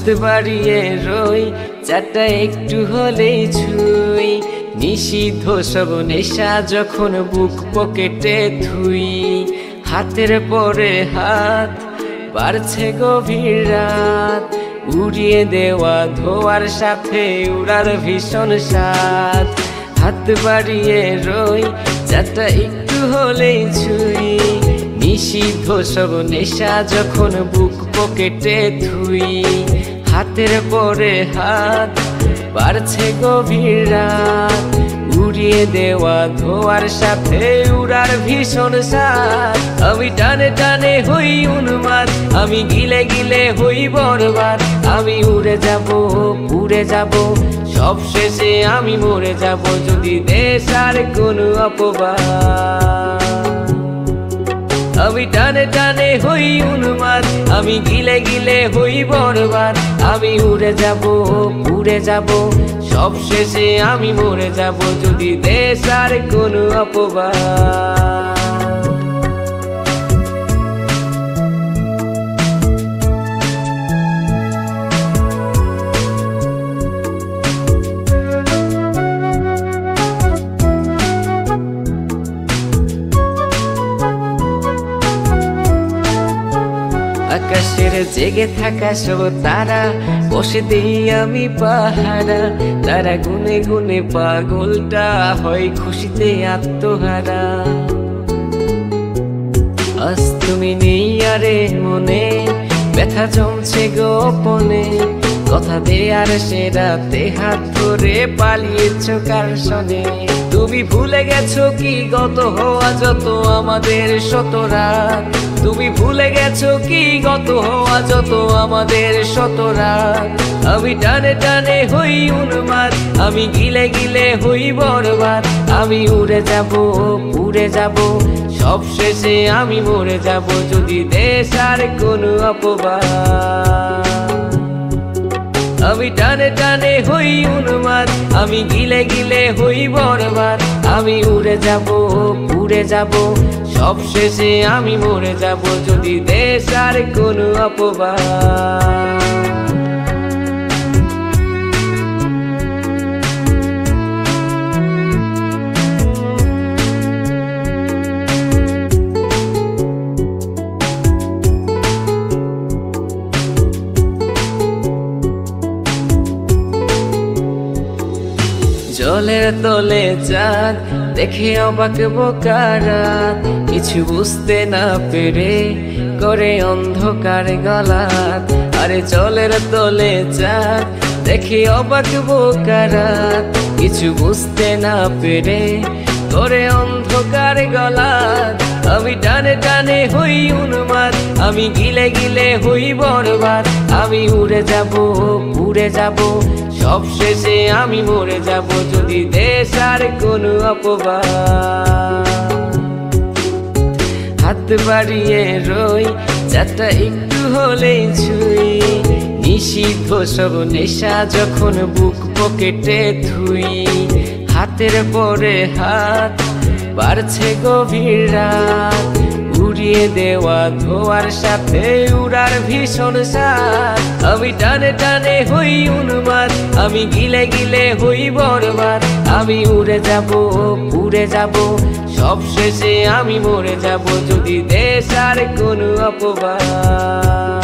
হাত বাড়িয়ে রই চাটা একটু হলেই ছুঁই নিষিদ্ধ সব নেশা যখন বুক পকেটে থুই হাতের পরে হাত বাড়ছে গভীর রাত উড়িয়ে দেওয়া ধোয়ার সাথে উড়ার ভীষণ স্বাদ হাত বাড়িয়ে রই চাটা একটু হলেই ছুঁই নিষিদ্ধ সব নেশা যখন বুক পকেটে থুই হাতের পরে হাত বাড়ছে গভীর রাত উড়িয়ে দেওয়া ধোয়ার সাথে উড়ার ভীষণ স্বাদ আমি টানে টানে হই উন্মাদ আমি গিলে গিলে হই বরবাদ আমি উড়ে যাব উড়ে যাব সব শেষে আমি মরে যাব যদি দেশ আর কোনো অপবাদ আমি টানে টানে হই উন্মাদ আমি গিলে গিলে হই বরবাদ আমি উড়ে যাব সব শেষে আমি মরে যাব যদি দেশ আর কোনো অপবাদ আকাশের জেগে থাকা সব তারা বসে দিই আমি পাহারা তারা গুনে গুনে পাগলটা হয় খুশিতে আত্মহারা আজ তুমি নেই আরে মনে ব্যথা জমছে গোপনে কথা দেয়ার সে রাতে হাত ধরে পালিয়েছ কার সনে তুমি ভুলে গেছো কি গত হওয়া যত আমাদের শত রাত তুমি ভুলে গেছো কি গত হওয়া যত আমাদের শত রাত আমি টানে টানে হই উন্মাদ আমি গিলে গিলে হই বরবাদ আমি উড়ে যাব সব শেষে আমি মরে যাব যদি দেশ আর কোনো অপবাদ আমি টানে টানে হই উন্মাদ আমি গিলে গিলে হই বরবাদ আমি উড়ে যাব সব শেষে আমি মরে যাব যদি দেশ আর কোনো অপবাদ জলের তলে চাঁদ দেখে অবাক বোকারাত কিছু বুঝতে না পেরে করে অন্ধকার গলাত আরে জলের তলে চাঁদ দেখে অবাক বোকারাত কিছু বুঝতে না পেরে করে অন্ধকার গলাত আমি টানে টানে হই উন্মাদ আমি গিলে গিলে হই বরবাদ আমি উড়ে যাব সব শেষে আমি মরে যাব যদি দেশ আর কোনো অপবাদ হাত বাড়িয়ে রই চাটা একটু হলেই ছুঁই নিষিদ্ধ সব নেশা যখন বুক পকেটে থুই হাতের পরে হাত বাড়ছে গভীর রাত উড়িয়ে দেওয়া ধোয়ার সাথে উড়ার ভীষণ স্বাদ আমি টানে টানে হই উন্মাদ আমি গিলে গিলে হই বরবাদ আমি উড়ে যাব সব শেষে আমি মরে যাব যদি দেশ আর কোনো অপবাদ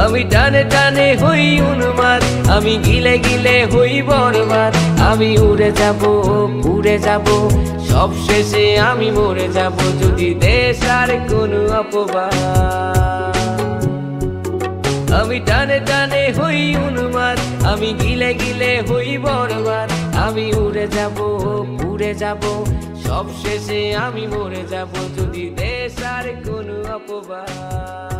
আমি টানে টানে হই উন্মাদ আমি গিলে গিলে হই বরবাদ আমি উড়ে যাব সব শেষে আমি মরে যাব যদি দেশ আর কোনো অপবাদ আমি টানে টানে হই উন্মাদ আমি গিলে গিলে হই বরবাদ আমি উড়ে যাব সব শেষে আমি মরে যাব যদি দেশ আর কোনো অপবাদ